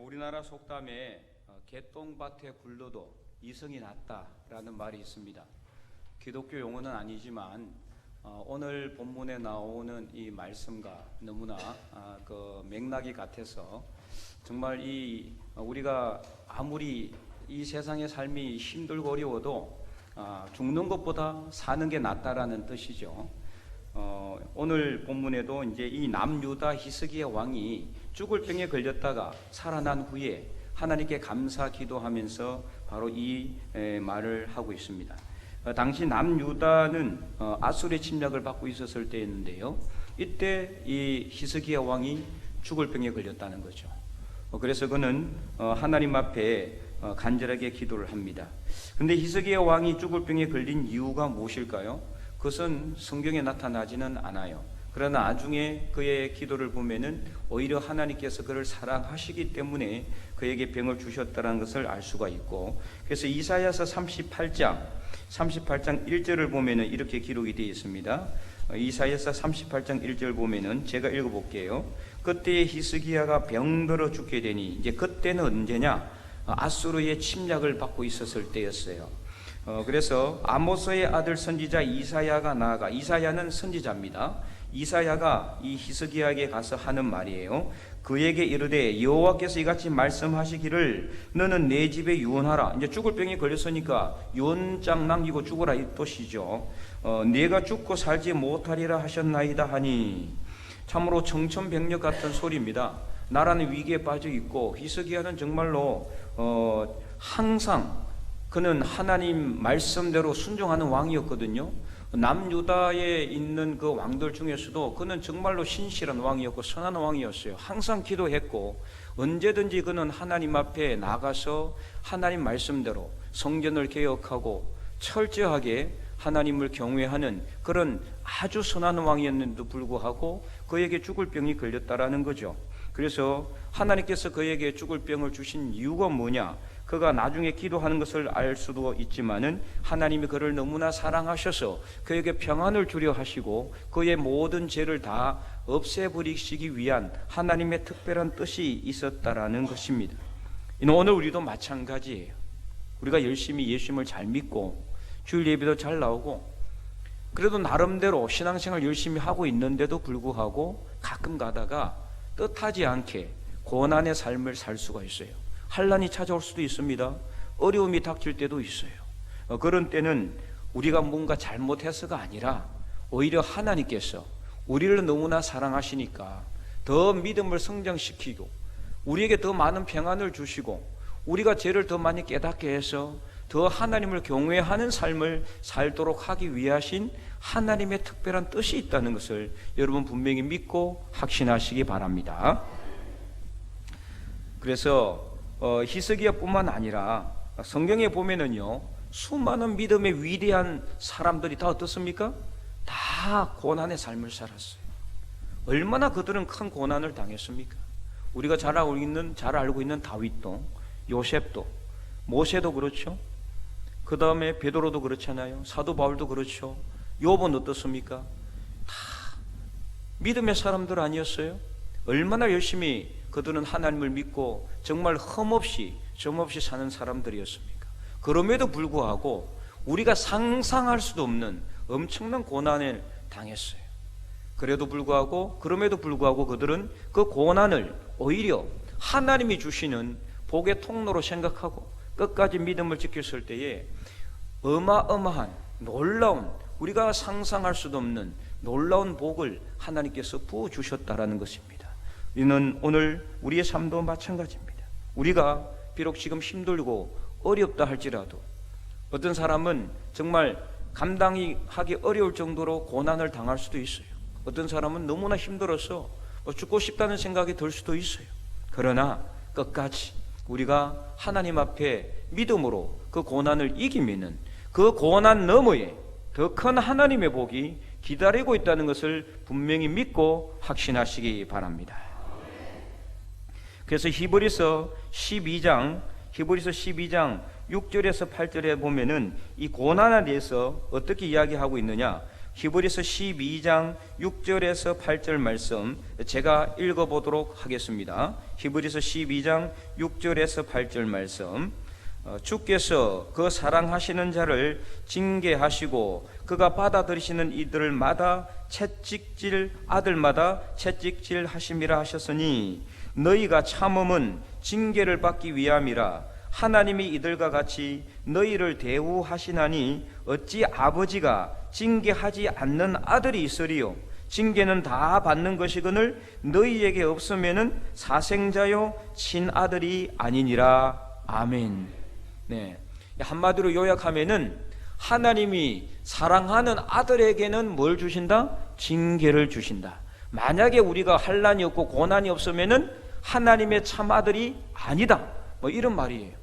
우리나라 속담에 개똥밭에 굴러도 이성이 낫다라는 말이 있습니다. 기독교 용어는 아니지만 오늘 본문에 나오는 이 말씀과 너무나 그 맥락이 같아서 정말 우리가 아무리 이 세상의 삶이 힘들고 어려워도 죽는 것보다 사는 게 낫다라는 뜻이죠. 오늘 본문에도 이제 이 남유다 히스기야 왕이 죽을 병에 걸렸다가 살아난 후에 하나님께 감사 기도하면서 바로 이 말을 하고 있습니다. 당시 남유다는 아수르의 침략을 받고 있었을 때였는데요. 이때 이 히스기야 왕이 죽을 병에 걸렸다는 거죠. 그래서 그는 하나님 앞에 간절하게 기도를 합니다. 근데 히스기야 왕이 죽을 병에 걸린 이유가 무엇일까요? 그것은 성경에 나타나지는 않아요. 그러나 나중에 그의 기도를 보면은 오히려 하나님께서 그를 사랑하시기 때문에 그에게 병을 주셨다는 것을 알 수가 있고, 그래서 이사야서 38장 1절을 보면은 이렇게 기록이 되어 있습니다. 이사야서 38장 1절 보면은 제가 읽어볼게요. 그때에 히스기야가 병들어 죽게 되니, 이제 그때는 언제냐? 아수르의 침략을 받고 있었을 때였어요. 그래서 아모스의 아들 선지자 이사야가 나아가, 이사야는 선지자입니다. 이사야가 이 히스기야에게 가서 하는 말이에요. 그에게 이르되 여호와께서 이같이 말씀하시기를 너는 내 집에 유언하라. 이제 죽을 병에 걸렸으니까 유언장 남기고 죽으라 이 뜻이죠. 내가 죽고 살지 못하리라 하셨나이다 하니, 참으로 청천벽력 같은 소리입니다. 나라는 위기에 빠져 있고 히스기야는 정말로 항상 그는 하나님 말씀대로 순종하는 왕이었거든요. 남유다에 있는 그 왕들 중에서도 그는 정말로 신실한 왕이었고 선한 왕이었어요. 항상 기도했고 언제든지 그는 하나님 앞에 나가서 하나님 말씀대로 성전을 개혁하고 철저하게 하나님을 경외하는 그런 아주 선한 왕이었는데도 불구하고 그에게 죽을 병이 걸렸다라는 거죠. 그래서 하나님께서 그에게 죽을 병을 주신 이유가 뭐냐? 그가 나중에 기도하는 것을 알 수도 있지만은 하나님이 그를 너무나 사랑하셔서 그에게 평안을 주려 하시고 그의 모든 죄를 다 없애버리시기 위한 하나님의 특별한 뜻이 있었다라는 것입니다. 오늘 우리도 마찬가지예요. 우리가 열심히 예수님을 잘 믿고 주일 예배도 잘 나오고 그래도 나름대로 신앙생활 열심히 하고 있는데도 불구하고 가끔 가다가 뜻하지 않게 고난의 삶을 살 수가 있어요. 환난이 찾아올 수도 있습니다. 어려움이 닥칠 때도 있어요. 그런 때는 우리가 뭔가 잘못해서가 아니라 오히려 하나님께서 우리를 너무나 사랑하시니까 더 믿음을 성장시키고 우리에게 더 많은 평안을 주시고 우리가 죄를 더 많이 깨닫게 해서 더 하나님을 경외하는 삶을 살도록 하기 위하신 하나님의 특별한 뜻이 있다는 것을 여러분 분명히 믿고 확신하시기 바랍니다. 그래서 히스기야뿐만 아니라 성경에 보면은요, 수많은 믿음의 위대한 사람들이 다 어떻습니까? 다 고난의 삶을 살았어요. 얼마나 그들은 큰 고난을 당했습니까? 우리가 잘 알고 있는 다윗도, 요셉도, 모세도 그렇죠. 그 다음에 베드로도 그렇잖아요. 사도 바울도 그렇죠. 욥은 어떻습니까? 다 믿음의 사람들 아니었어요? 얼마나 열심히 그들은 하나님을 믿고 정말 흠없이 점없이 사는 사람들이었습니까? 그럼에도 불구하고 우리가 상상할 수도 없는 엄청난 고난을 당했어요. 그럼에도 불구하고 그들은 그 고난을 오히려 하나님이 주시는 복의 통로로 생각하고 끝까지 믿음을 지켰을 때에 어마어마한 놀라운, 우리가 상상할 수도 없는 놀라운 복을 하나님께서 부어주셨다라는 것입니다. 이는 오늘 우리의 삶도 마찬가지입니다. 우리가 비록 지금 힘들고 어렵다 할지라도 어떤 사람은 정말 감당이 하기 어려울 정도로 고난을 당할 수도 있어요. 어떤 사람은 너무나 힘들어서 죽고 싶다는 생각이 들 수도 있어요. 그러나 끝까지 우리가 하나님 앞에 믿음으로 그 고난을 이기면은 그 고난 너머에 더 큰 하나님의 복이 기다리고 있다는 것을 분명히 믿고 확신하시기 바랍니다. 그래서 히브리서 12장 6절에서 8절에 보면은 이 고난에 대해서 어떻게 이야기하고 있느냐? 히브리서 12장 6절에서 8절 말씀 제가 읽어보도록 하겠습니다. 히브리서 12장 6절에서 8절 말씀. 주께서 그 사랑하시는 자를 징계하시고 그가 받아들이시는 이들마다 채찍질 아들마다 채찍질 하심이라 하셨으니 너희가 참음은 징계를 받기 위함이라. 하나님이 이들과 같이 너희를 대우하시나니 어찌 아버지가 징계하지 않는 아들이 있으리요. 징계는 다 받는 것이거늘 너희에게 없으면은 사생자요 친아들이 아니니라. 아멘. 네, 한마디로 요약하면은 하나님이 사랑하는 아들에게는 뭘 주신다? 징계를 주신다. 만약에 우리가 환난이 없고 고난이 없으면은 하나님의 참 아들이 아니다, 뭐 이런 말이에요.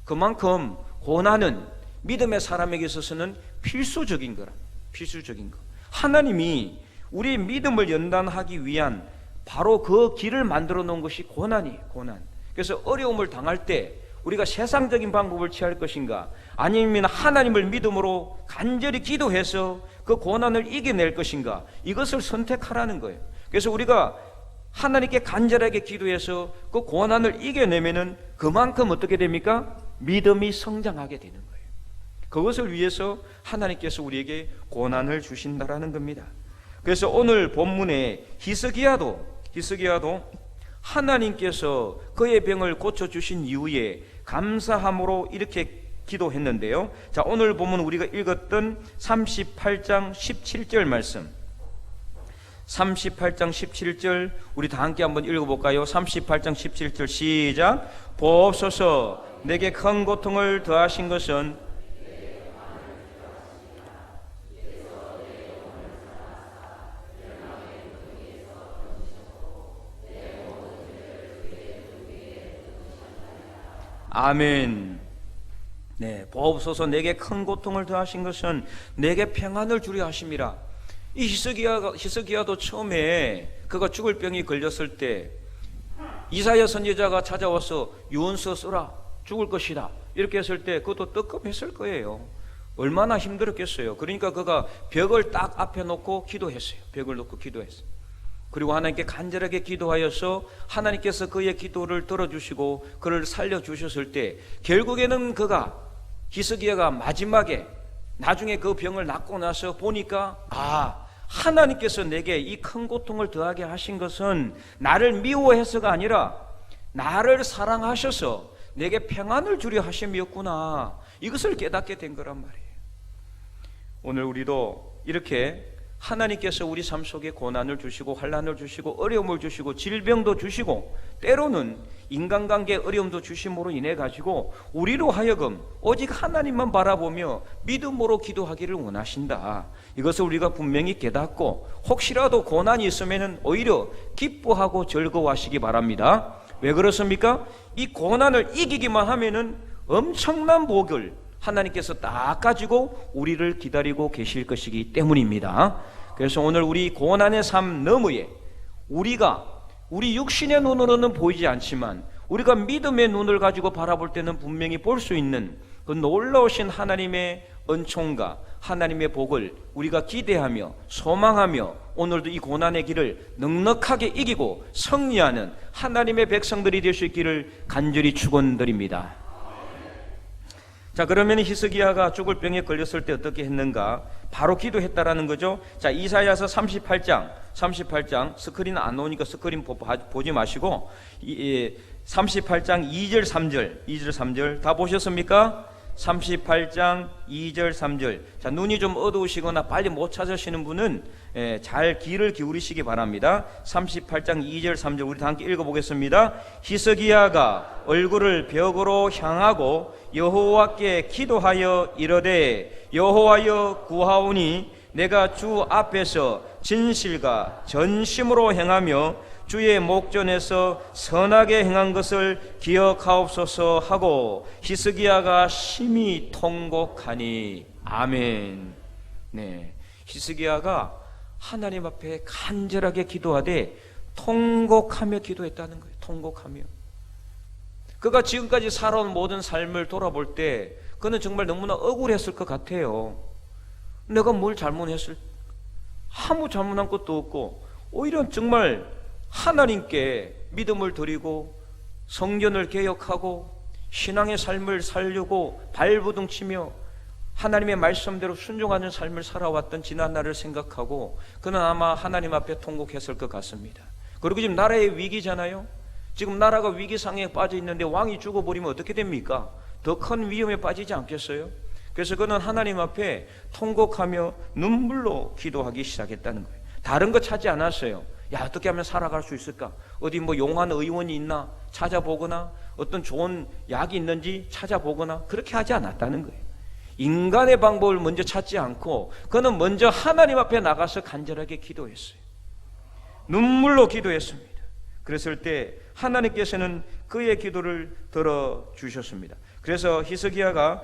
그만큼 고난은 믿음의 사람에게 있어서는 필수적인 거라. 필수적인 거. 하나님이 우리의 믿음을 연단하기 위한 바로 그 길을 만들어 놓은 것이 고난이에요. 고난. 그래서 어려움을 당할 때 우리가 세상적인 방법을 취할 것인가, 아니면 하나님을 믿음으로 간절히 기도해서 그 고난을 이겨낼 것인가, 이것을 선택하라는 거예요. 그래서 우리가 하나님께 간절하게 기도해서 그 고난을 이겨내면은 그만큼 어떻게 됩니까? 믿음이 성장하게 되는 거예요. 그것을 위해서 하나님께서 우리에게 고난을 주신다라는 겁니다. 그래서 오늘 본문에 히스기야도 하나님께서 그의 병을 고쳐주신 이후에 감사함으로 이렇게 기도했는데요. 자, 오늘 보면 우리가 읽었던 38장 17절 말씀, 38장 17절 우리 다 함께 한번 읽어볼까요? 38장 17절 시작. 보옵소서 내게 큰 고통을 더하신 것은 아멘. 네, 보옵소서 내게 큰 고통을 더하신 것은 내게 평안을 주려 하심이라. 이 히스기야도 처음에 그가 죽을 병이 걸렸을 때 이사야 선지자가 찾아와서 유언서 쓰라, 죽을 것이다 이렇게 했을 때 그것도 떡급했을 거예요. 얼마나 힘들었겠어요. 그러니까 그가 벽을 딱 앞에 놓고 기도했어요. 벽을 놓고 기도했어요. 그리고 하나님께 간절하게 기도하여서 하나님께서 그의 기도를 들어주시고 그를 살려주셨을 때 결국에는 그가 히스기야가 마지막에 나중에 그 병을 낫고 나서 보니까 하나님께서 내게 이 큰 고통을 더하게 하신 것은 나를 미워해서가 아니라 나를 사랑하셔서 내게 평안을 주려 하심이었구나, 이것을 깨닫게 된 거란 말이에요. 오늘 우리도 이렇게 하나님께서 우리 삶 속에 고난을 주시고 환난을 주시고 어려움을 주시고 질병도 주시고 때로는 인간관계 어려움도 주심으로 인해 가지고 우리로 하여금 오직 하나님만 바라보며 믿음으로 기도하기를 원하신다. 이것을 우리가 분명히 깨닫고 혹시라도 고난이 있으면 오히려 기뻐하고 즐거워하시기 바랍니다. 왜 그렇습니까? 이 고난을 이기기만 하면은 엄청난 복을 하나님께서 딱 가지고 우리를 기다리고 계실 것이기 때문입니다. 그래서 오늘 우리 고난의 삶 너머에 우리 육신의 눈으로는 보이지 않지만 우리가 믿음의 눈을 가지고 바라볼 때는 분명히 볼 수 있는 그 놀라우신 하나님의 은총과 하나님의 복을 우리가 기대하며 소망하며 오늘도 이 고난의 길을 넉넉하게 이기고 승리하는 하나님의 백성들이 될 수 있기를 간절히 축원드립니다. 자, 그러면 히스기야가 죽을 병에 걸렸을 때 어떻게 했는가? 바로 기도했다라는 거죠. 자, 이사야서 38장 스크린 안 나오니까 스크린 보지 마시고 38장 2절 3절 다 보셨습니까? 38장 2절 3절. 자, 눈이 좀 어두우시거나 빨리 못 찾으시는 분은 잘 귀를 기울이시기 바랍니다. 38장 2절 3절 우리 다 함께 읽어보겠습니다. 히스기야가 얼굴을 벽으로 향하고 여호와께 기도하여 이르되 여호와여 구하오니 내가 주 앞에서 진실과 전심으로 행하며 주의 목전에서 선하게 행한 것을 기억하옵소서 하고 히스기야가 심히 통곡하니. 아멘. 네, 히스기야가 하나님 앞에 간절하게 기도하되 통곡하며 기도했다는 거예요. 통곡하며. 그가 지금까지 살아온 모든 삶을 돌아볼 때 그는 정말 너무나 억울했을 것 같아요. 내가 뭘 잘못했을 아무 잘못한 것도 없고 오히려 정말 하나님께 믿음을 드리고 성전을 개혁하고 신앙의 삶을 살려고 발부둥치며 하나님의 말씀대로 순종하는 삶을 살아왔던 지난날을 생각하고 그는 아마 하나님 앞에 통곡했을 것 같습니다. 그리고 지금 나라의 위기잖아요. 지금 나라가 위기상에 빠져 있는데 왕이 죽어버리면 어떻게 됩니까? 더 큰 위험에 빠지지 않겠어요? 그래서 그는 하나님 앞에 통곡하며 눈물로 기도하기 시작했다는 거예요. 다른 거 찾지 않았어요. 야, 어떻게 하면 살아갈 수 있을까? 어디 뭐 용한 의원이 있나 찾아보거나 어떤 좋은 약이 있는지 찾아보거나 그렇게 하지 않았다는 거예요. 인간의 방법을 먼저 찾지 않고 그는 먼저 하나님 앞에 나가서 간절하게 기도했어요. 눈물로 기도했습니다. 그랬을 때 하나님께서는 그의 기도를 들어주셨습니다. 그래서 히스기야가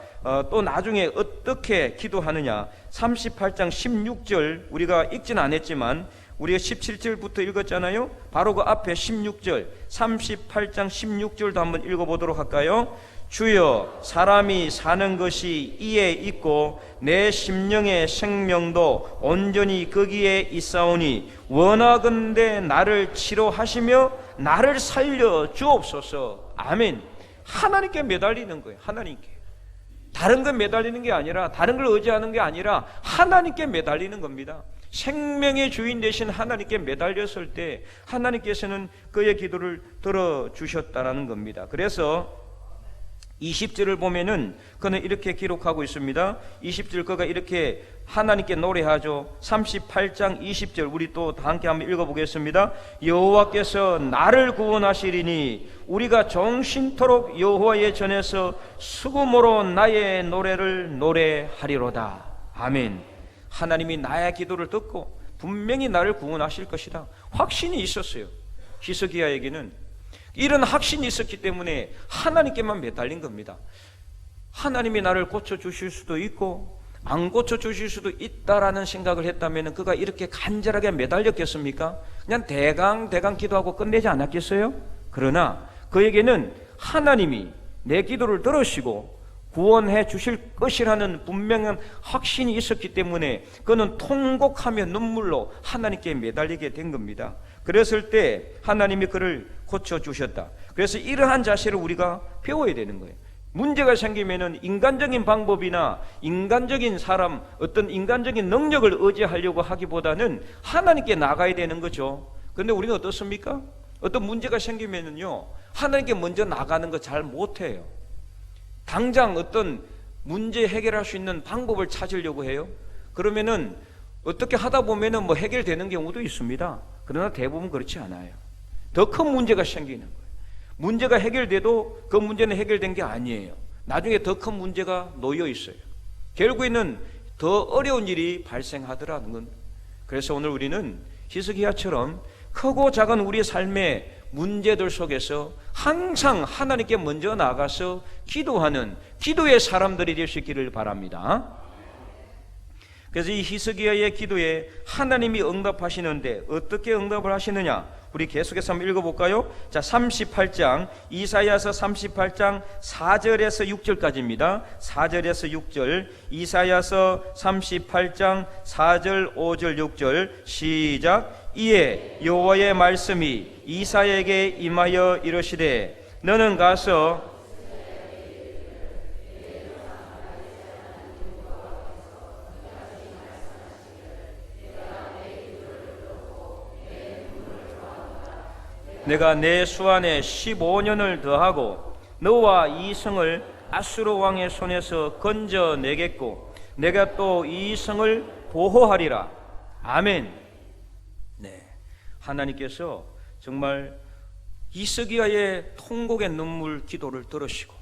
또 나중에 어떻게 기도하느냐, 38장 16절 우리가 읽지는 않았지만 우리가 17절부터 읽었잖아요. 바로 그 앞에 16절 38장 16절도 한번 읽어보도록 할까요? 주여, 사람이 사는 것이 이에 있고 내 심령의 생명도 온전히 거기에 있사오니 원하건대 나를 치료하시며 나를 살려 주옵소서. 아멘. 하나님께 매달리는 거예요. 하나님께. 다른 건 매달리는 게 아니라, 다른 걸 의지하는 게 아니라 하나님께 매달리는 겁니다. 생명의 주인 되신 하나님께 매달렸을 때 하나님께서는 그의 기도를 들어주셨다라는 겁니다. 그래서 20절을 보면은 그는 이렇게 기록하고 있습니다. 20절 그가 이렇게 하나님께 노래하죠. 38장 20절 우리 또 함께 한번 읽어보겠습니다. 여호와께서 나를 구원하시리니 우리가 정신토록 여호와의 전에서 수금으로 나의 노래를 노래하리로다. 아멘. 하나님이 나의 기도를 듣고 분명히 나를 구원하실 것이다. 확신이 있었어요. 히스기야에게는 이런 확신이 있었기 때문에 하나님께만 매달린 겁니다. 하나님이 나를 고쳐주실 수도 있고 안 고쳐주실 수도 있다라는 생각을 했다면 그가 이렇게 간절하게 매달렸겠습니까? 그냥 대강 기도하고 끝내지 않았겠어요? 그러나 그에게는 하나님이 내 기도를 들으시고 구원해 주실 것이라는 분명한 확신이 있었기 때문에 그는 통곡하며 눈물로 하나님께 매달리게 된 겁니다. 그랬을 때 하나님이 그를 고쳐주셨다. 그래서 이러한 자세를 우리가 배워야 되는 거예요. 문제가 생기면은 인간적인 방법이나 인간적인 사람, 어떤 인간적인 능력을 의지하려고 하기보다는 하나님께 나가야 되는 거죠. 그런데 우리는 어떻습니까? 어떤 문제가 생기면은요, 하나님께 먼저 나가는 거 잘 못해요. 당장 어떤 문제 해결할 수 있는 방법을 찾으려고 해요. 그러면은 어떻게 하다 보면은 뭐 해결되는 경우도 있습니다. 그러나 대부분 그렇지 않아요. 더 큰 문제가 생기는 거예요. 문제가 해결돼도 그 문제는 해결된 게 아니에요. 나중에 더 큰 문제가 놓여 있어요. 결국에는 더 어려운 일이 발생하더라는 건. 그래서 오늘 우리는 히스기야처럼 크고 작은 우리 삶의 문제들 속에서 항상 하나님께 먼저 나가서 기도하는 기도의 사람들이 될 수 있기를 바랍니다. 그래서 이 히스기야의 기도에 하나님이 응답하시는데 어떻게 응답을 하시느냐? 우리 계속해서 한번 읽어볼까요? 자, 38장 이사야서 38장 4절에서 6절까지입니다. 4절에서 6절 이사야서 38장 4절 5절 6절 시작. 이에 여호와의 말씀이 이사야에게 임하여 이르시되 너는 가서 내가 내 수안에 15년을 더하고 너와 이 성을 아수르 왕의 손에서 건져내겠고 내가 또 이 성을 보호하리라. 아멘. 네, 하나님께서 정말 히스기야의 통곡의 눈물 기도를 들으시고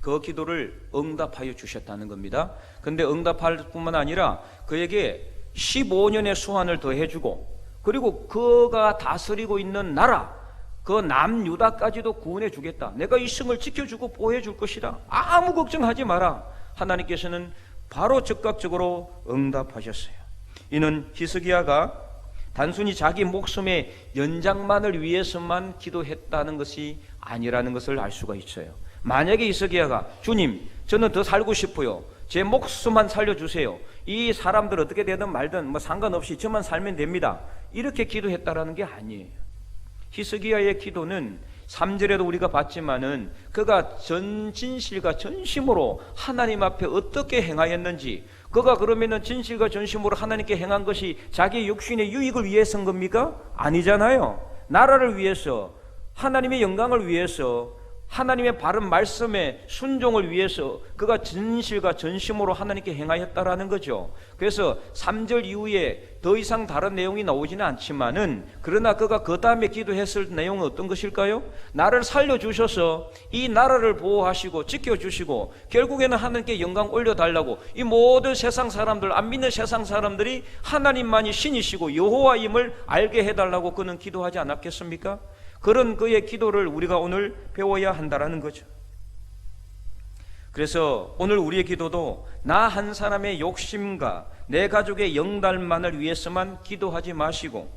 그 기도를 응답하여 주셨다는 겁니다. 그런데 응답할 뿐만 아니라 그에게 15년의 수환을 더해주고 그리고 그가 다스리고 있는 나라 그 남유다까지도 구원해 주겠다. 내가 이 성을 지켜주고 보호해 줄 것이다. 아무 걱정하지 마라. 하나님께서는 바로 즉각적으로 응답하셨어요. 이는 히스기야가 단순히 자기 목숨의 연장만을 위해서만 기도했다는 것이 아니라는 것을 알 수가 있어요. 만약에 히스기야가 주님 저는 더 살고 싶어요. 제 목숨만 살려주세요. 이 사람들 어떻게 되든 말든 뭐 상관없이 저만 살면 됩니다. 이렇게 기도했다라는 게 아니에요. 히스기야의 기도는 3절에도 우리가 봤지만은 그가 전 진실과 전심으로 하나님 앞에 어떻게 행하였는지, 그가 그러면은 진실과 전심으로 하나님께 행한 것이 자기 육신의 유익을 위해서인 겁니까? 아니잖아요. 나라를 위해서, 하나님의 영광을 위해서, 하나님의 바른 말씀에 순종을 위해서 그가 진실과 전심으로 하나님께 행하였다라는 거죠. 그래서 3절 이후에 더 이상 다른 내용이 나오지는 않지만은, 그러나 그가 그 다음에 기도했을 내용은 어떤 것일까요? 나를 살려주셔서 이 나라를 보호하시고 지켜주시고 결국에는 하나님께 영광 올려달라고 이 모든 세상 사람들, 안 믿는 세상 사람들이 하나님만이 신이시고 여호와임을 알게 해달라고 그는 기도하지 않았겠습니까? 그런 그의 기도를 우리가 오늘 배워야 한다라는 거죠. 그래서 오늘 우리의 기도도 나 한 사람의 욕심과 내 가족의 영달만을 위해서만 기도하지 마시고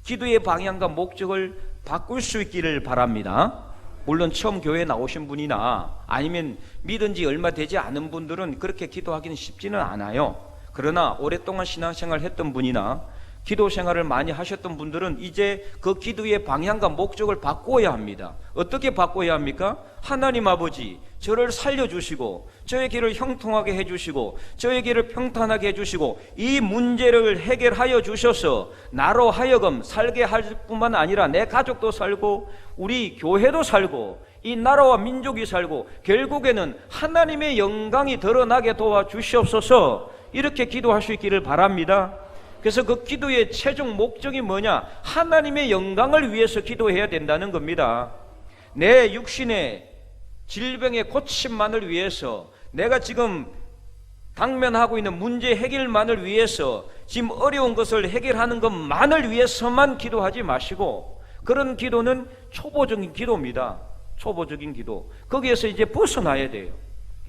기도의 방향과 목적을 바꿀 수 있기를 바랍니다. 물론 처음 교회에 나오신 분이나 아니면 믿은 지 얼마 되지 않은 분들은 그렇게 기도하기는 쉽지는 않아요. 그러나 오랫동안 신앙생활 했던 분이나 기도 생활을 많이 하셨던 분들은 이제 그 기도의 방향과 목적을 바꿔야 합니다. 어떻게 바꿔야 합니까? 하나님 아버지, 저를 살려주시고 저의 길을 형통하게 해주시고 저의 길을 평탄하게 해주시고 이 문제를 해결하여 주셔서 나로 하여금 살게 할 뿐만 아니라 내 가족도 살고 우리 교회도 살고 이 나라와 민족이 살고 결국에는 하나님의 영광이 드러나게 도와주시옵소서, 이렇게 기도할 수 있기를 바랍니다. 그래서 그 기도의 최종 목적이 뭐냐? 하나님의 영광을 위해서 기도해야 된다는 겁니다. 내 육신의 질병의 고침만을 위해서, 내가 지금 당면하고 있는 문제 해결만을 위해서, 지금 어려운 것을 해결하는 것만을 위해서만 기도하지 마시고, 그런 기도는 초보적인 기도입니다. 초보적인 기도. 거기에서 이제 벗어나야 돼요.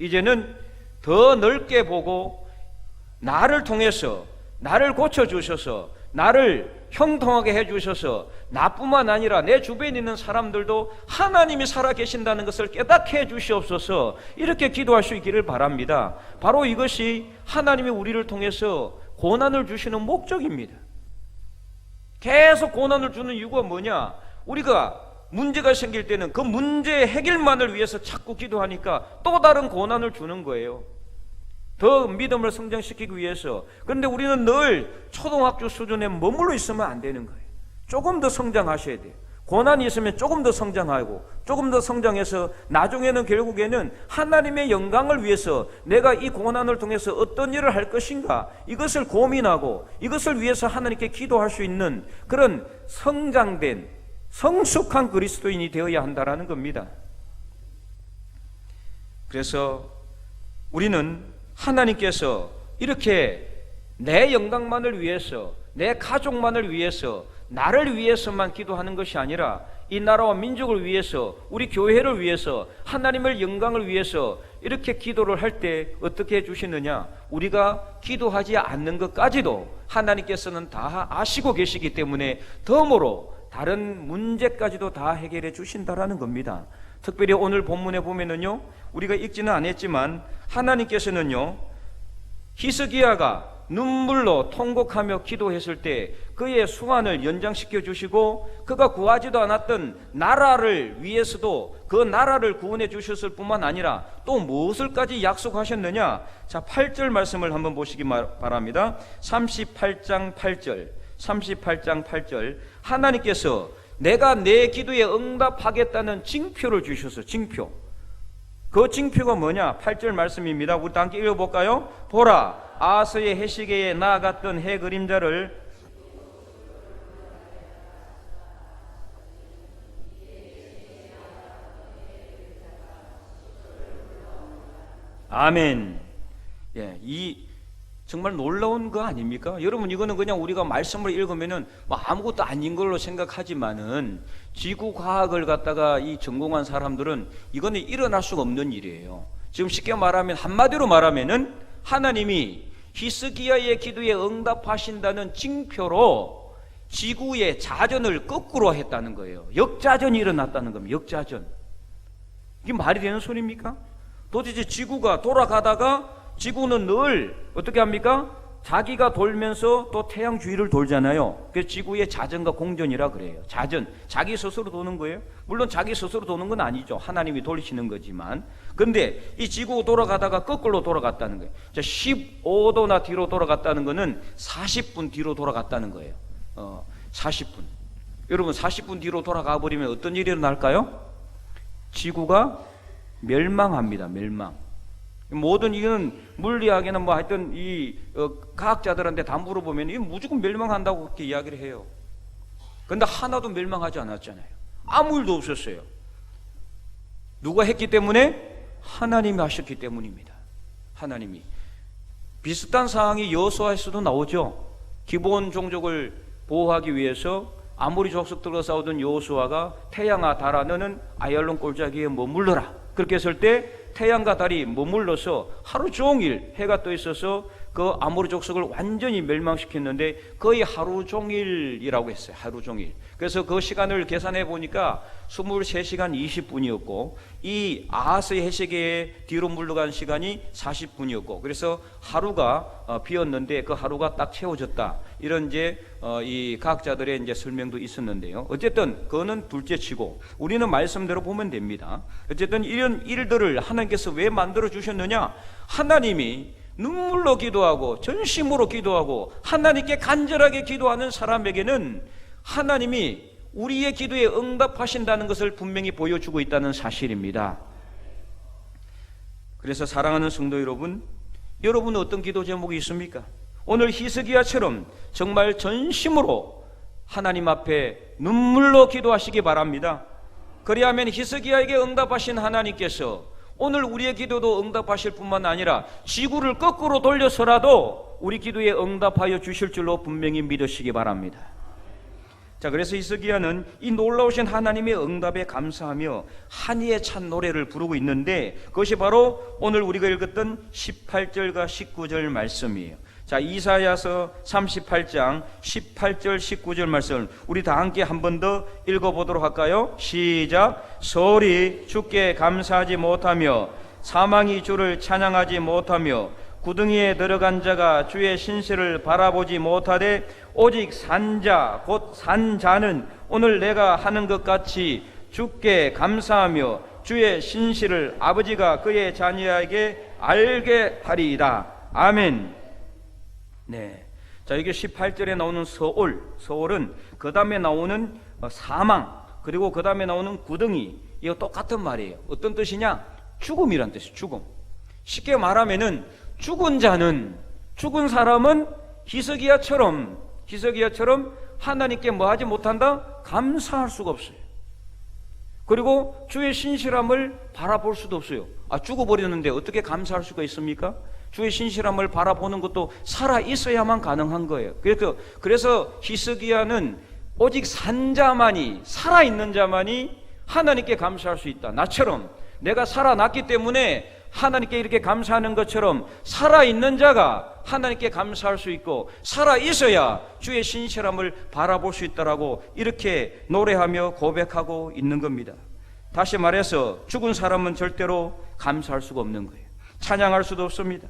이제는 더 넓게 보고 나를 통해서 나를 고쳐주셔서 나를 형통하게 해주셔서 나뿐만 아니라 내 주변에 있는 사람들도 하나님이 살아계신다는 것을 깨닫게 해주시옵소서, 이렇게 기도할 수 있기를 바랍니다. 바로 이것이 하나님이 우리를 통해서 고난을 주시는 목적입니다. 계속 고난을 주는 이유가 뭐냐? 우리가 문제가 생길 때는 그 문제 해결만을 위해서 자꾸 기도하니까 또 다른 고난을 주는 거예요. 더 믿음을 성장시키기 위해서. 그런데 우리는 늘 초등학교 수준에 머물러 있으면 안 되는 거예요. 조금 더 성장하셔야 돼요. 고난이 있으면 조금 더 성장하고 조금 더 성장해서 나중에는 결국에는 하나님의 영광을 위해서 내가 이 고난을 통해서 어떤 일을 할 것인가, 이것을 고민하고 이것을 위해서 하나님께 기도할 수 있는 그런 성장된 성숙한 그리스도인이 되어야 한다라는 겁니다. 그래서 우리는 하나님께서 이렇게 내 영광만을 위해서, 내 가족만을 위해서, 나를 위해서만 기도하는 것이 아니라 이 나라와 민족을 위해서, 우리 교회를 위해서, 하나님의 영광을 위해서 이렇게 기도를 할 때 어떻게 해주시느냐? 우리가 기도하지 않는 것까지도 하나님께서는 다 아시고 계시기 때문에 덤으로 다른 문제까지도 다 해결해 주신다라는 겁니다. 특별히 오늘 본문에 보면은요, 우리가 읽지는 않았지만 하나님께서는요, 히스기야가 눈물로 통곡하며 기도했을 때 그의 수완을 연장시켜 주시고 그가 구하지도 않았던 나라를 위해서도 그 나라를 구원해 주셨을 뿐만 아니라 또 무엇을까지 약속하셨느냐? 자, 8절 말씀을 한번 보시기 바랍니다. 38장 8절 38장 8절 하나님께서 내가 내 기도에 응답하겠다는 징표를 주셔서, 징표, 그 징표가 뭐냐? 8절 말씀입니다. 우리 다 함께 읽어볼까요? 보라, 아하스의 해시계에 나아갔던 해 그림자를 아멘. 예, 이 정말 놀라운 거 아닙니까? 여러분, 이거는 그냥 우리가 말씀을 읽으면은 뭐 아무것도 아닌 걸로 생각하지만은 지구 과학을 갖다가 이 전공한 사람들은 이거는 일어날 수가 없는 일이에요. 지금 쉽게 말하면, 한마디로 말하면은 하나님이 히스기야의 기도에 응답하신다는 징표로 지구의 자전을 거꾸로 했다는 거예요. 역자전이 일어났다는 겁니다. 역자전. 이게 말이 되는 소리입니까? 도대체 지구가 돌아가다가 지구는 늘 어떻게 합니까? 자기가 돌면서 또 태양 주위를 돌잖아요. 그래서 지구의 자전과 공전이라 그래요. 자전, 자기 스스로 도는 거예요. 물론 자기 스스로 도는 건 아니죠. 하나님이 돌리시는 거지만. 근데 이 지구 돌아가다가 거꾸로 돌아갔다는 거예요. 15도나 뒤로 돌아갔다는 거는 40분 뒤로 돌아갔다는 거예요. 40분. 여러분 40분 뒤로 돌아가 버리면 어떤 일이 일어날까요? 지구가 멸망합니다. 멸망. 모든 이거는 물리학이나 뭐 하여튼 이 과학자들한테 다 물어보면 이 무조건 멸망한다고 그렇게 이야기를 해요. 그런데 하나도 멸망하지 않았잖아요. 아무 일도 없었어요. 누가 했기 때문에? 하나님이 하셨기 때문입니다. 하나님이. 비슷한 상황이 여호수아에서도 나오죠. 기본 종족을 보호하기 위해서 아모리 족속들과 싸우던 여호수아가 태양아 달아 너는 아얄론 골짜기에 머물러라. 그렇게 했을 때 태양과 달이 머물러서 하루 종일 해가 떠 있어서 그 아모리 족속을 완전히 멸망시켰는데 거의 하루 종일이라고 했어요. 하루 종일. 그래서 그 시간을 계산해 보니까 23시간 20분이었고 이 아하스의 해시계에 뒤로 물러간 시간이 40분이었고 그래서 하루가 비었는데 그 하루가 딱 채워졌다. 이런 이제 이 과학자들의 이제 설명도 있었는데요. 어쨌든 그거는 둘째치고 우리는 말씀대로 보면 됩니다. 어쨌든 이런 일들을 하나님께서 왜 만들어 주셨느냐? 하나님이 눈물로 기도하고 전심으로 기도하고 하나님께 간절하게 기도하는 사람에게는 하나님이 우리의 기도에 응답하신다는 것을 분명히 보여주고 있다는 사실입니다. 그래서 사랑하는 성도 여러분, 여러분은 어떤 기도 제목이 있습니까? 오늘 히스기야처럼 정말 전심으로 하나님 앞에 눈물로 기도하시기 바랍니다. 그리하면 히스기야에게 응답하신 하나님께서 오늘 우리의 기도도 응답하실 뿐만 아니라 지구를 거꾸로 돌려서라도 우리 기도에 응답하여 주실 줄로 분명히 믿으시기 바랍니다. 자, 그래서 히스기야는 이 놀라우신 하나님의 응답에 감사하며 한이에 찬 노래를 부르고 있는데 그것이 바로 오늘 우리가 읽었던 18절과 19절 말씀이에요. 자, 이사야서 38장 18절 19절 말씀을 우리 다 함께 한 번 더 읽어보도록 할까요? 시작. 소리 주께 감사하지 못하며 사망이 주를 찬양하지 못하며 구덩이에 들어간 자가 주의 신실을 바라보지 못하되 오직 산자 곧 산자는 오늘 내가 하는 것 같이 주께 감사하며 주의 신실을 아버지가 그의 자녀에게 알게 하리이다. 아멘. 네. 자, 이게 18절에 나오는 서올은 그 다음에 나오는 사망, 그리고 그 다음에 나오는 구덩이, 이거 똑같은 말이에요. 어떤 뜻이냐? 죽음이란 뜻이에요. 죽음. 쉽게 말하면은 죽은 사람은 히스기야처럼 하나님께 뭐 하지 못한다? 감사할 수가 없어요. 그리고 주의 신실함을 바라볼 수도 없어요. 죽어버렸는데 어떻게 감사할 수가 있습니까? 주의 신실함을 바라보는 것도 살아 있어야만 가능한 거예요. 그래서 히스기야는 오직 산자만이, 살아있는 자만이 하나님께 감사할 수 있다. 나처럼 내가 살아났기 때문에 하나님께 이렇게 감사하는 것처럼 살아있는 자가 하나님께 감사할 수 있고 살아있어야 주의 신실함을 바라볼 수 있다라고 이렇게 노래하며 고백하고 있는 겁니다. 다시 말해서 죽은 사람은 절대로 감사할 수가 없는 거예요. 찬양할 수도 없습니다.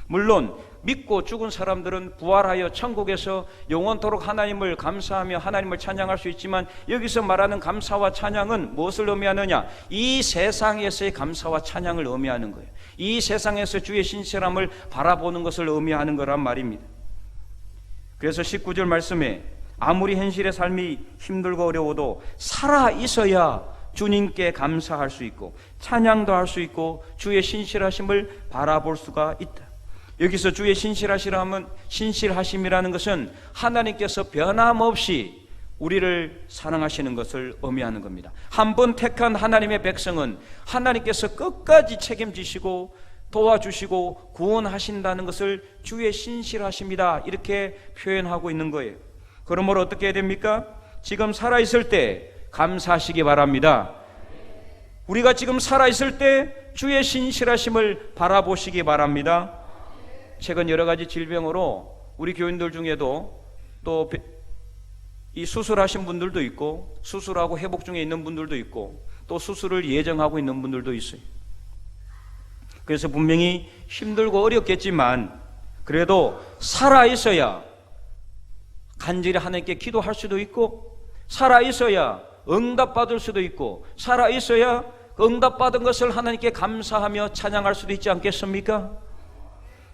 물론 믿고 죽은 사람들은 부활하여 천국에서 영원토록 하나님을 감사하며 하나님을 찬양할 수 있지만 여기서 말하는 감사와 찬양은 무엇을 의미하느냐? 이 세상에서의 감사와 찬양을 의미하는 거예요. 이 세상에서 주의 신실함을 바라보는 것을 의미하는 거란 말입니다. 그래서 19절 말씀에 아무리 현실의 삶이 힘들고 어려워도 살아 있어야 주님께 감사할 수 있고 찬양도 할 수 있고 주의 신실하심을 바라볼 수가 있다. 여기서 주의 신실하심이라는 것은 하나님께서 변함없이 우리를 사랑하시는 것을 의미하는 겁니다. 한 번 택한 하나님의 백성은 하나님께서 끝까지 책임지시고 도와주시고 구원하신다는 것을 주의 신실하심이다 이렇게 표현하고 있는 거예요. 그러므로 어떻게 해야 됩니까? 지금 살아있을 때 감사하시기 바랍니다. 우리가 지금 살아있을 때 주의 신실하심을 바라보시기 바랍니다. 최근 여러 가지 질병으로 우리 교인들 중에도 또 이 수술하신 분들도 있고 수술하고 회복 중에 있는 분들도 있고 또 수술을 예정하고 있는 분들도 있어요. 그래서 분명히 힘들고 어렵겠지만 그래도 살아있어야 간절히 하나님께 기도할 수도 있고, 살아있어야 응답받을 수도 있고, 살아있어야 응답받은 것을 하나님께 감사하며 찬양할 수도 있지 않겠습니까?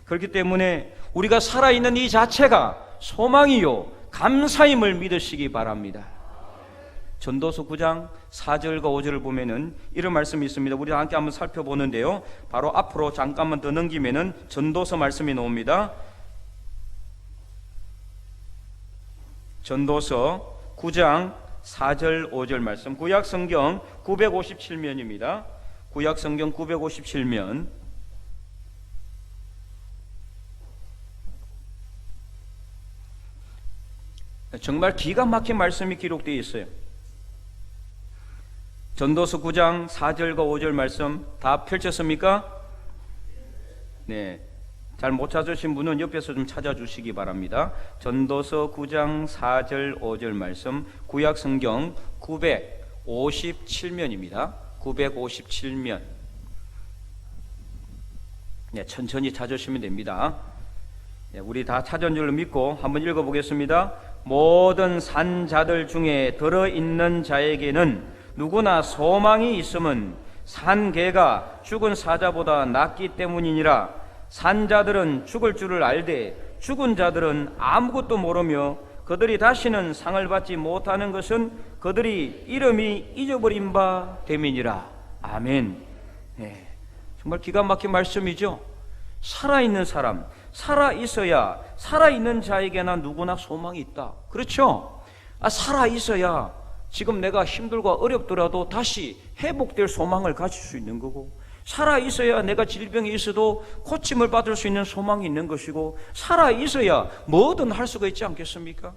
그렇기 때문에 우리가 살아있는 이 자체가 소망이요 감사임을 믿으시기 바랍니다. 전도서 9장 4절과 5절을 보면은 이런 말씀이 있습니다. 우리 함께 한번 살펴보는데요, 바로 앞으로 잠깐만 더 넘기면은 전도서 말씀이 나옵니다. 전도서 9장 4절 5절 말씀, 구약성경 957면입니다. 구약성경 957면 정말 기가 막힌 말씀이 기록되어 있어요. 전도서 9장 4절과 5절 말씀 다 펼쳤습니까? 네, 잘 못 찾으신 분은 옆에서 좀 찾아주시기 바랍니다. 전도서 9장 4절 5절 말씀, 구약성경 957면입니다. 957면. 네, 천천히 찾으시면 됩니다. 네, 우리 다 찾은 줄로 믿고 한번 읽어보겠습니다. 모든 산자들 중에 들어있는 자에게는 누구나 소망이 있음은 산개가 죽은 사자보다 낫기 때문이니라. 산자들은 죽을 줄을 알되 죽은 자들은 아무것도 모르며 그들이 다시는 상을 받지 못하는 것은 그들이 이름이 잊어버린 바 됨이니라. 아멘. 네, 정말 기가 막힌 말씀이죠. 살아있는 사람, 살아있어야 살아있는 자에게나 누구나 소망이 있다. 그렇죠? 살아있어야 지금 내가 힘들고 어렵더라도 다시 회복될 소망을 가질 수 있는 거고, 살아있어야 내가 질병이 있어도 고침을 받을 수 있는 소망이 있는 것이고, 살아있어야 뭐든 할 수가 있지 않겠습니까?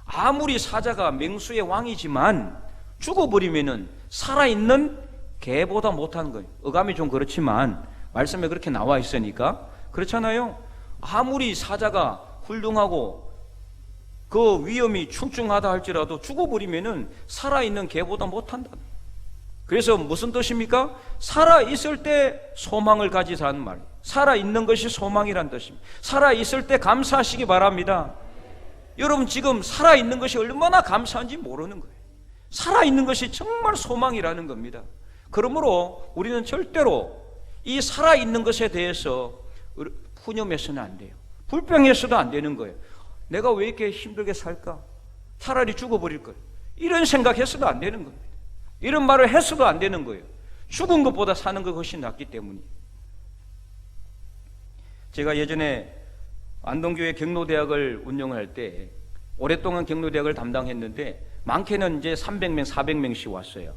아무리 사자가 맹수의 왕이지만 죽어버리면은 살아있는 개보다 못한 거예요. 어감이 좀 그렇지만 말씀에 그렇게 나와 있으니까 그렇잖아요. 아무리 사자가 훌륭하고 그 위험이 충충하다 할지라도 죽어버리면은 살아있는 개보다 못한다. 그래서 무슨 뜻입니까? 살아있을 때 소망을 가지자는 말. 살아있는 것이 소망이란 뜻입니다. 살아있을 때 감사하시기 바랍니다. 여러분 지금 살아있는 것이 얼마나 감사한지 모르는 거예요. 살아있는 것이 정말 소망이라는 겁니다. 그러므로 우리는 절대로 이 살아있는 것에 대해서 푸념해서는 안 돼요. 불평해서도 안 되는 거예요. 내가 왜 이렇게 힘들게 살까? 차라리 죽어버릴 거예요. 이런 생각해서도 안 되는 겁니다. 이런 말을 해서도 안 되는 거예요. 죽은 것보다 사는 것이 훨씬 낫기 때문이에요. 제가 예전에 안동교회 경로대학을 운영할 때 오랫동안 경로대학을 담당했는데 많게는 이제 300명, 400명씩 왔어요.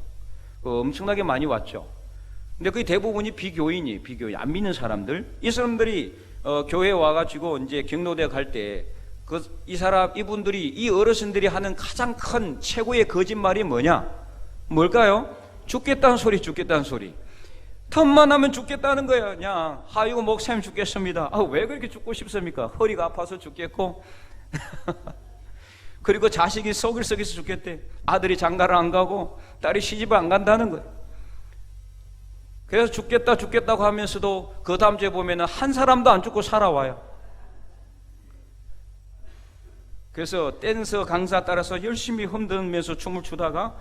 엄청나게 많이 왔죠. 근데 거의 대부분이 비교인, 안 믿는 사람들. 이 사람들이 교회에 와가지고 이제 경로대학 할 때 이분들이, 이 어르신들이 하는 가장 큰 최고의 거짓말이 뭐냐? 뭘까요? 죽겠다는 소리. 틈만 하면 죽겠다는 거야. 그냥 아이고 목사님 죽겠습니다. 왜 그렇게 죽고 싶습니까? 허리가 아파서 죽겠고 그리고 자식이 속에서 죽겠대. 아들이 장가를 안 가고 딸이 시집을 안 간다는 거야. 그래서 죽겠다고 하면서도 그 다음 주에 보면 한 사람도 안 죽고 살아와요. 그래서 댄서 강사 따라서 열심히 흔들면서 춤을 추다가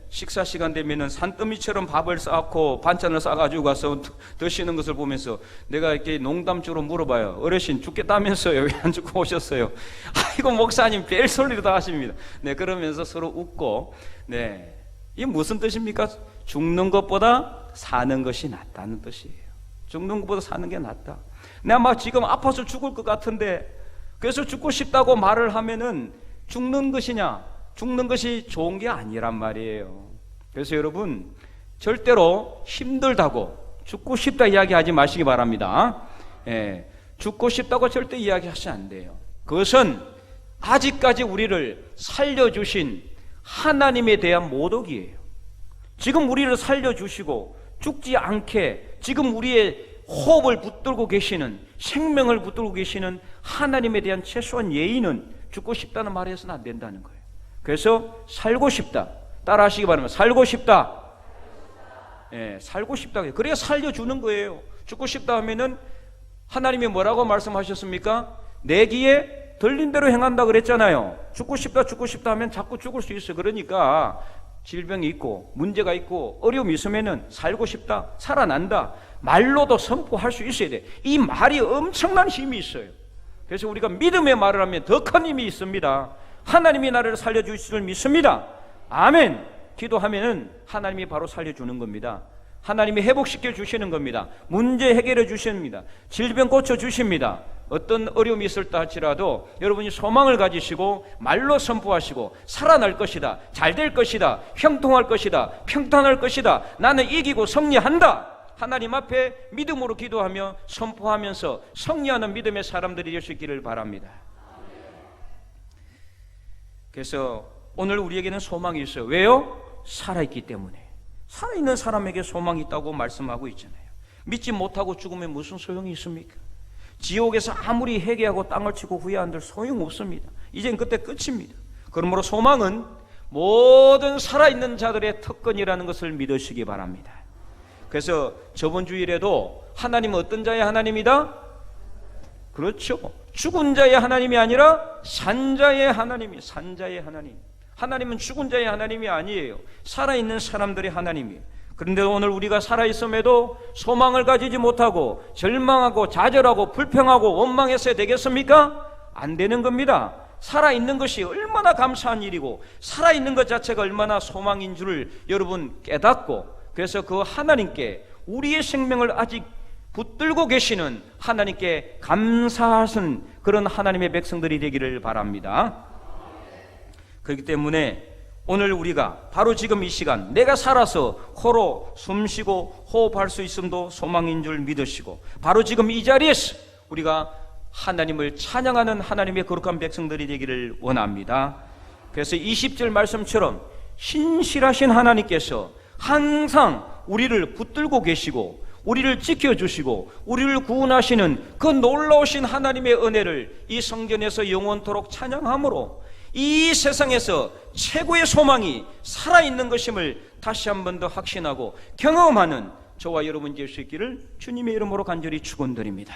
식사 시간 되면은 산더미처럼 밥을 쌓고 반찬을 싸가지고 가서 드시는 것을 보면서 내가 이렇게 농담적으로 물어봐요. 어르신 죽겠다면서요? 왜 안 죽고 오셨어요? 아이고 목사님 별 소리를 다 하십니다. 네, 그러면서 서로 웃고, 네, 이게 무슨 뜻입니까? 죽는 것보다 사는 것이 낫다는 뜻이에요. 죽는 것보다 사는 게 낫다. 내가 막 지금 아파서 죽을 것 같은데 그래서 죽고 싶다고 말을 하면은 죽는 것이 좋은 게 아니란 말이에요. 그래서 여러분 절대로 힘들다고 죽고 싶다 이야기하지 마시기 바랍니다. 죽고 싶다고 절대 이야기하시면 안 돼요. 그것은 아직까지 우리를 살려주신 하나님에 대한 모독이에요. 지금 우리를 살려주시고 죽지 않게 지금 우리의 호흡을 붙들고 계시는, 생명을 붙들고 계시는 하나님에 대한 최소한 예의는 죽고 싶다는 말을 해서는 안 된다는 거예요. 그래서 살고 싶다, 따라 하시기 바랍니다. 살고 싶다. 살고 싶다. 그래야 살려주는 거예요. 죽고 싶다 하면은 하나님이 뭐라고 말씀하셨습니까? 내 귀에 들린 대로 행한다 그랬잖아요. 죽고 싶다 하면 자꾸 죽을 수 있어. 그러니까 질병이 있고 문제가 있고 어려움이 있으면은 살고 싶다, 살아난다, 말로도 선포할 수 있어야 돼. 이 말이 엄청난 힘이 있어요. 그래서 우리가 믿음의 말을 하면 더 큰 힘이 있습니다. 하나님이 나를 살려주실 줄 믿습니다. 아멘. 기도하면은 하나님이 바로 살려주는 겁니다. 하나님이 회복시켜 주시는 겁니다. 문제 해결해 주십니다. 질병 고쳐 주십니다. 어떤 어려움이 있을다 할지라도 여러분이 소망을 가지시고 말로 선포하시고 살아날 것이다, 잘 될 것이다, 형통할 것이다, 평탄할 것이다, 나는 이기고 승리한다, 하나님 앞에 믿음으로 기도하며 선포하면서 승리하는 믿음의 사람들이 될 수 있기를 바랍니다. 그래서 오늘 우리에게는 소망이 있어요. 왜요? 살아있기 때문에. 살아있는 사람에게 소망이 있다고 말씀하고 있잖아요. 믿지 못하고 죽으면 무슨 소용이 있습니까? 지옥에서 아무리 회개하고 땅을 치고 후회한들 소용없습니다. 이젠 그때 끝입니다. 그러므로 소망은 모든 살아있는 자들의 특권이라는 것을 믿으시기 바랍니다. 그래서 저번 주일에도 하나님은 어떤 자의 하나님이다? 그렇죠. 죽은 자의 하나님이 아니라 산 자의 하나님이, 산 자의 하나님. 하나님은 죽은 자의 하나님이 아니에요. 살아있는 사람들의 하나님이에요. 그런데 오늘 우리가 살아있음에도 소망을 가지지 못하고 절망하고 좌절하고 불평하고 원망했어야 되겠습니까? 안 되는 겁니다. 살아있는 것이 얼마나 감사한 일이고 살아있는 것 자체가 얼마나 소망인 줄을 여러분 깨닫고, 그래서 그 하나님께 우리의 생명을 아직 붙들고 계시는 하나님께 감사하신 그런 하나님의 백성들이 되기를 바랍니다. 그렇기 때문에 오늘 우리가 바로 지금 이 시간 내가 살아서 코로 숨쉬고 호흡할 수 있음도 소망인 줄 믿으시고, 바로 지금 이 자리에서 우리가 하나님을 찬양하는 하나님의 거룩한 백성들이 되기를 원합니다. 그래서 20절 말씀처럼 신실하신 하나님께서 항상 우리를 붙들고 계시고 우리를 지켜주시고 우리를 구원하시는 그 놀라우신 하나님의 은혜를 이 성전에서 영원토록 찬양함으로 이 세상에서 최고의 소망이 살아있는 것임을 다시 한 번 더 확신하고 경험하는 저와 여러분 될 수 있기를 주님의 이름으로 간절히 축원드립니다.